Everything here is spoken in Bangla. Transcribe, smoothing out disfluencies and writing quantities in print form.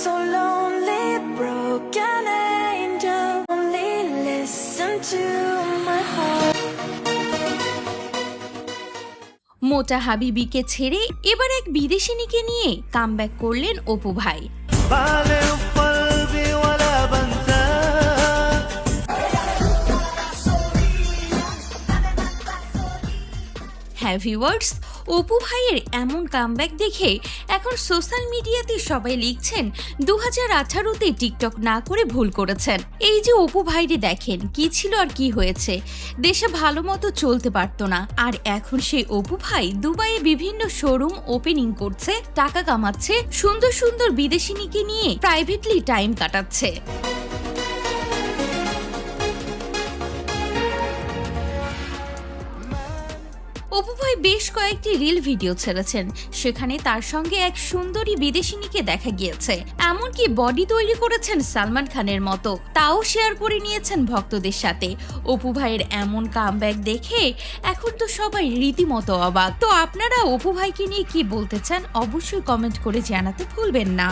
so lonely, broken angel. Only listen to my heart. মোটা হাবিবিকে ছেড়ে এবার এক বিদেশিনীকে নিয়ে কামব্যাক করলেন অপু ভাই। হ্যাঁ ভিউয়ার্স, অপু ভাইয়ের এমন কামব্যাক দেখে এখন সোশ্যাল মিডিয়াতে সবাই লিখছেন 2018-তে টিকটক না করে ভুল করেছেন। এই যে অপু ভাইরে দেখেন কি ছিল আর কি হয়েছে, দেশে ভালো মতো চলতে পারতো না, আর এখন সেই অপু ভাই দুবাইয়ে বিভিন্ন শোরুম ওপেনিং করছে, টাকা কামাচ্ছে, সুন্দর সুন্দর বিদেশিনীকে নিয়ে প্রাইভেটলি টাইম কাটাচ্ছে। অপু ভাই বেশ কয়েকটি রিল ভিডিও ছেড়েছেন, সেখানে তার সঙ্গে এক সুন্দরী বিদেশিনীকে দেখা গিয়েছে, এমনকি বডি তৈরি করেছেন সালমান খানের মতো, তাও শেয়ার করে নিয়েছেন ভক্তদের সাথে। অপু ভাইয়ের এমন কামব্যাক দেখে এখন তো সবাই রীতিমতো অবাক। তো আপনারা অপু ভাইকে নিয়ে কি বলতে চান অবশ্যই কমেন্ট করে জানাতে ভুলবেন না।